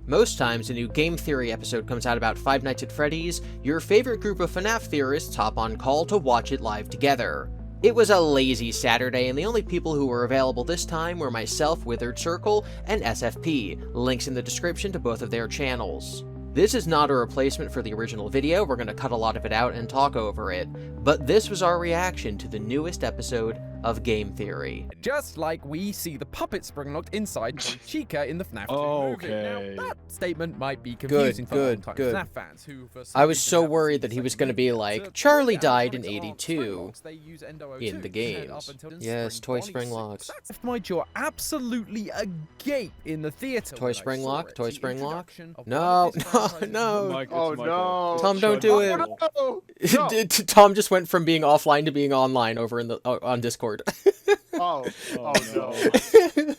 Most times, a new game theory episode comes out about Five Nights at Freddy's, your favorite group of FNAF theorists hop on call to watch it live together. It was a lazy Saturday, and the only people who were available this time were myself, Withered Circle, and SFP, links in the description to both of their channels. This is not a replacement for the original video, we're going to cut a lot of it out and talk over it, but this was our reaction to the newest episode of Game Theory. Just like we see the puppet springlocked inside from Chica in the FNAF 2 movie. Now, that statement might be confusing for long-time FNAF fans who, for some I was reason, so have worried that he was going to be like, Charlie died in animatronics aren't 82 springlocks, they use in the games. Yes, toy spring locks. That left my jaw absolutely agape in the theater. Toy spring lock? Toy spring lock? No, no. Oh no! Tom, don't do it. Oh, no. Tom just went from being offline to being online over in the on Discord. Oh no!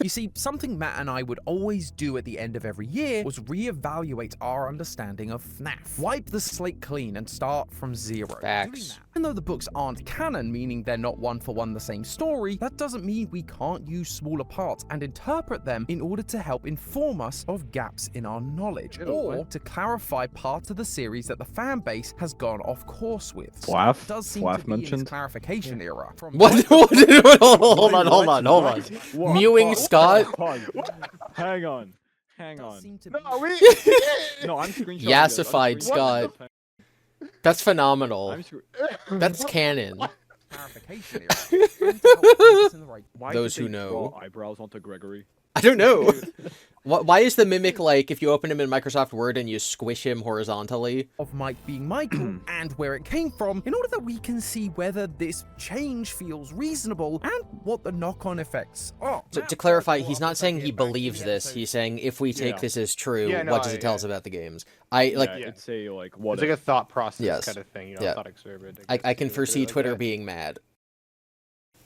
You see, something Matt and I would always do at the end of every year was reevaluate our understanding of FNAF. Wipe the slate clean and start from zero. Facts. Even though the books aren't canon, meaning they're not one for one the same story, that doesn't mean we can't use smaller parts and interpret them in order to help inform us of gaps in our knowledge, or to clarify parts of the series that the fan base has gone off course with. FNAF? Does seem FNAF to be mentioned? in its clarification era. From What? Hold on. Mewing Scott? Hang on. No, No, I'm screenshotting Yassified this. Scott. That's phenomenal. That's canon. clarification era. And to help put us in the right- Why Those did who they know. draw eyebrows onto Gregory. I don't know. Why is the mimic like if you open him in Microsoft Word and you squish him horizontally? Of Mike being Michael and where it came from, in order that we can see whether this change feels reasonable and what the knock-on effects are. To clarify, he's not saying he believes this. He's saying if we take this as true, Yeah, no, what does it tell us about the games? It's a like what It's like a thought process Yes. kind of thing, Yeah. thought experiment. I can foresee like Twitter that. being mad.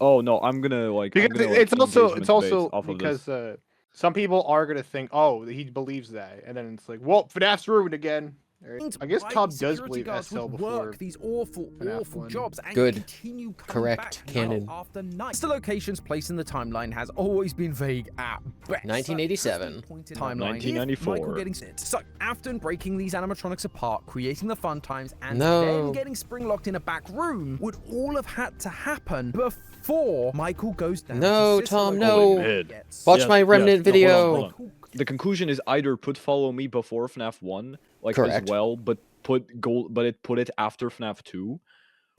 Oh no, I'm gonna like Because I'm gonna, it's like, also engagement based off of because this. some people are gonna think, oh, he believes that, and then it's like, well, FNAF's ruined again. Right? I guess Why Tom does security believe guards SL would before. work these awful FNAF 1. jobs and Good. continue coming Correct. back Canon. night after night. The location's place in the timeline has always been vague at best. 1987. Timeline. 1994. Michael getting sent. So Afton breaking these animatronics apart, creating the fun times, and No. then getting spring locked in a back room would all have had to happen before Michael goes down. No, to Sister Tom, Location no. and gets- Watch Yes, my remnant yes, no, video. hold on. The conclusion is either put Follow Me before FNAF 1, like Correct. as well, but put it after FNAF 2,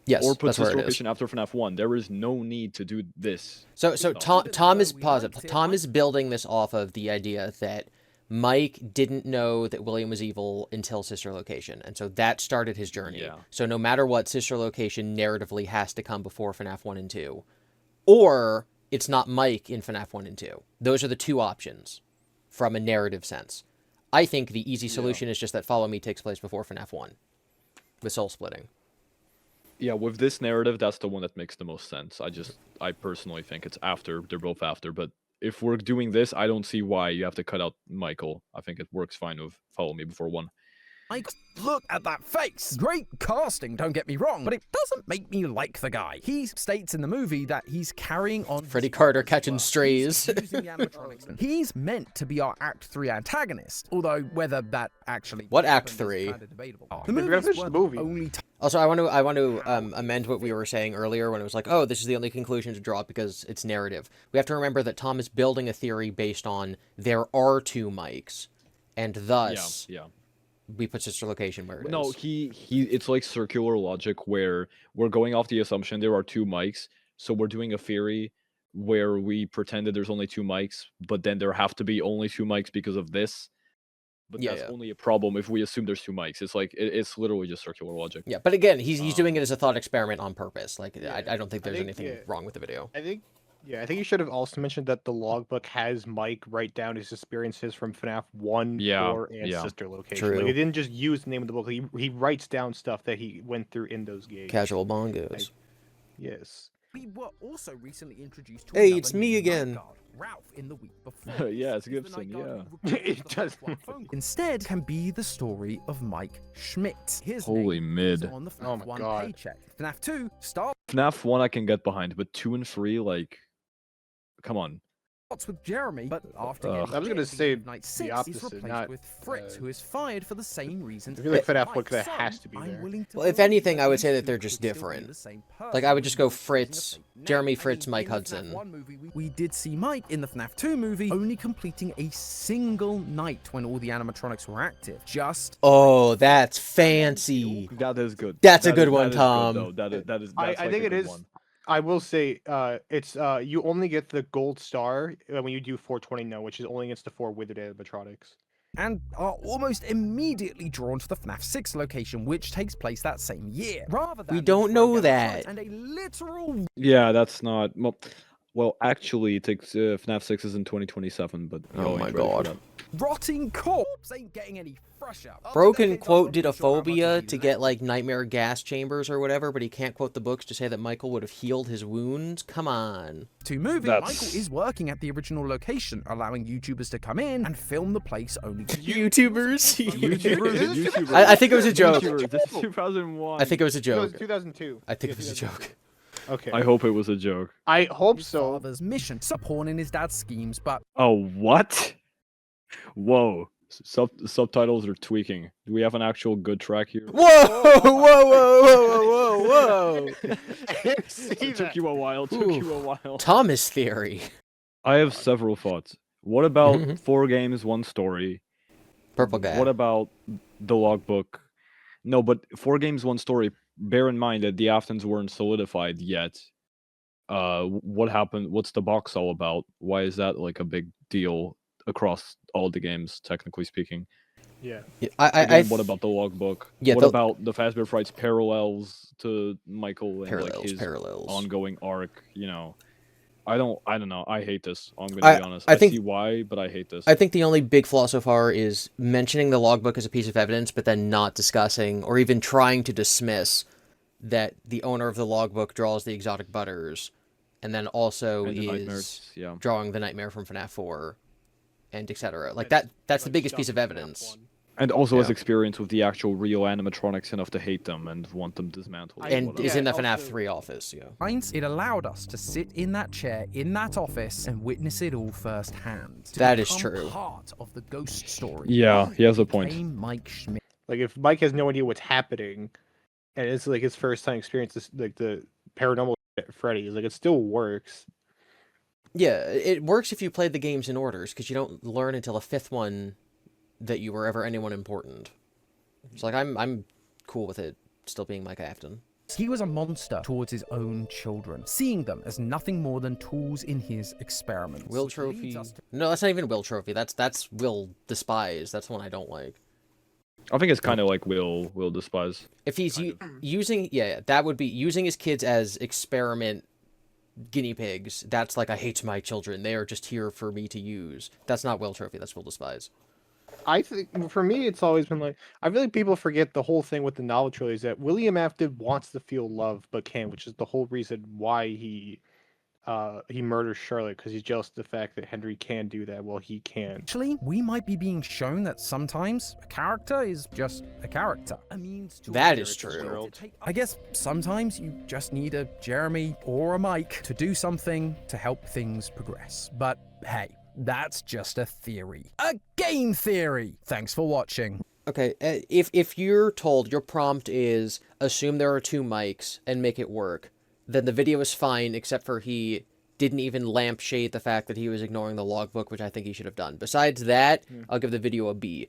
Yes, or put that's where Sister it is. Location after FNAF 1. There is no need to do this. So Tom is We positive. liked it. Tom is building this off of the idea that Mike didn't know that William was evil until Sister Location, and so that started his journey. Yeah. So no matter what, Sister Location narratively has to come before FNAF 1 and 2. Or it's not Mike in FNAF 1 and 2. Those are the two options from a narrative sense. I think the easy solution is just that Follow Me takes place before FNAF 1 with soul splitting. Yeah, with this narrative, that's the one that makes the most sense. I personally think it's after. They're both after, but if we're doing this, I don't see why you have to cut out Michael. I think it works fine with Follow Me before 1. Mike, look at that face! Great casting, don't get me wrong, but it doesn't make me like the guy. He states in the movie that he's carrying on... Freddie Carter catching strays. He's using the animatronics. He's meant to be our Act 3 antagonist, although whether that actually... What Act happened is 3? kinda debatable. We gotta movies finish the weren't movie. only Also, I want to amend what we were saying earlier when it was like, oh, this is the only conclusion to draw because it's narrative. We have to remember that Tom is building a theory based on there are two Mikes, and thus Yeah. we put Sister Location where it is. No, it's like circular logic where we're going off the assumption there are two mics, so we're doing a theory where we pretended there's only two mics, but then there have to be only two mics because of this. But Yeah, that's yeah. only a problem if we assume there's two mics. It's like it's literally just circular logic. Yeah, but again, he's doing it as a thought experiment on purpose. Like, I don't think there's think, anything wrong with the video. I think you should have also mentioned that the logbook has Mike write down his experiences from FNAF 1, Yeah, 4, and yeah. Sister Location. True. Like, he didn't just use the name of the book. He writes down stuff that he went through in those games. Casual bongos. Yes. We were also recently introduced to Hey, another it's me new again. night guard, Ralph, in the week before. Yeah, it's He's the Gibson, night guard yeah. who It records the does. first phone call. Instead, can be the story of Mike Schmidt. His Holy name mid. is on the FNAF Oh my 1 God. paycheck. FNAF 2 starts FNAF 1 I can get behind, but 2 and 3, like, come on. with Jeremy, but after Ugh. getting I was gonna kicked, say Night the 6 is opposite, replaced not, with Fritz, who is fired for the same reason. I feel like as FNAF Mike. look that So, has to be I'm there. willing to Well, if believe anything, I would these say that two they're just could still be different. the same Like, I would person just go using a Fritz, fake name. Jeremy Fritz, Mike in the FNAF Hudson. 1 movie, we did see Mike in the FNAF 2 movie only completing a single night when all the animatronics were active. Just Oh, that's fancy. That is good. That's a That good is- one, that is Tom. Good, though. That's I like think a it good is. one. I will say, it's you only get the gold star when you do 420 no, which is only against the 4 withered animatronics. and are almost immediately drawn to the FNAF 6 location, which takes place that same year. Rather than We don't know throwing that. animatronics and a literal Yeah, that's not. Well, actually, it takes FNAF 6 is in 2027, but Oh y'all my ain't ready for God. that. rotting corpse ain't getting any fresher. Broken quote did a phobia to get like nightmare gas chambers or whatever, but he can't quote the books to say that Michael would have healed his wounds. Come on. To movie, That's- Michael is working at the original location, allowing YouTubers to come in and film the place only to YouTubers. YouTubers. I think it was a joke. YouTubers, this is 2001. I think it was a No, it's joke. 2002. I think Yeah, it was a 2002. joke. Okay. I hope it was a joke. I hope his so. father's mission, supporting his dad's schemes, but Oh, what? Whoa. Subtitles are tweaking. Do we have an actual good track here? Whoa! Whoa! Whoa! Whoa! Whoa! Whoa! I didn't see It took that. you a while. Took Ooh. you a while. Thomas theory. I have several thoughts. What about Mhm. 4 games, 1 story? Purple guy. What about the logbook? No, but 4 games, 1 story. Bear in mind that the Aftons weren't solidified yet. What happened? What's the box all about? Why is that like a big deal across all the games, technically speaking? Yeah. Yeah, Again, what about the logbook? Yeah, what the- about the Fazbear Frights parallels to Michael and like his parallels? ongoing arc? You know, I don't know. I hate this. I'm gonna I- be honest. I I think- see why, but I hate this. I think the only big flaw so far is mentioning the logbook as a piece of evidence, but then not discussing or even trying to dismiss that the owner of the logbook draws the exotic butters, and then also And the is nightmares, yeah. drawing the nightmare from FNAF 4, and etc. Like that's the biggest piece of evidence. And also has Yeah. experience with the actual real animatronics enough to hate them and want them dismantled. And whatever. is in the Yeah, FNAF also- 3 office, yeah. Hines, it allowed us to sit in that chair, in that office, and witness it all firsthand. To That is become true. Part of the ghost story. Yeah, he has a point. Became Mike Schmidt. Like if Mike has no idea what's happening, and it's like his first time experience this, like the paranormal Freddy, like it still works. Yeah, it works if you play the games in orders, because you don't learn until the 5th one that you were ever anyone important. It's like I'm cool with it still being Mike Afton. He was a monster towards his own children, seeing them as nothing more than tools in his experiments. Will which leads Trophy. us to- No, that's not even Will Trophy. That's Will Despise. That's the one I don't like. I think it's kind of like Will despise. If he's using, yeah, that would be using his kids as experiment guinea pigs. That's like, I hate my children. They are just here for me to use. That's not Will Trophy. That's Will Despise. I think for me, it's always been like I feel like people forget the whole thing with the novel trilogy is that William Afton wants to feel love but can't, which is the whole reason why he murders Charlotte, because he's jealous of the fact that Henry can do that while he can't. Actually, we might be being shown that sometimes a character is just a character. A means to That an is end. true. I guess sometimes you just need a Jeremy or a Mike to do something to help things progress. But hey, that's just a theory. A game theory! Thanks for watching. Okay, if you're told your prompt is assume there are 2 mics and make it work, then the video is fine, except for he didn't even lampshade the fact that he was ignoring the logbook, which I think he should have done. Besides that, I'll give the video a B.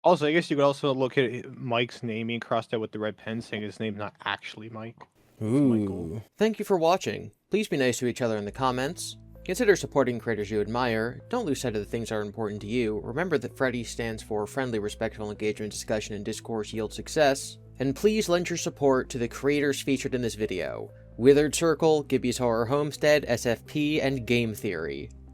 Also, I guess you could also look at Mike's name being crossed out with the red pen, saying his name's not actually Mike. Ooh. Thank you for watching. Please be nice to each other in the comments. Consider supporting creators you admire. Don't lose sight of the things that are important to you. Remember that Freddy stands for friendly, respectful engagement, discussion, and discourse yield success. And please lend your support to the creators featured in this video: Withered Circle, Gibby's Horror Homestead, SFP, and Game Theory.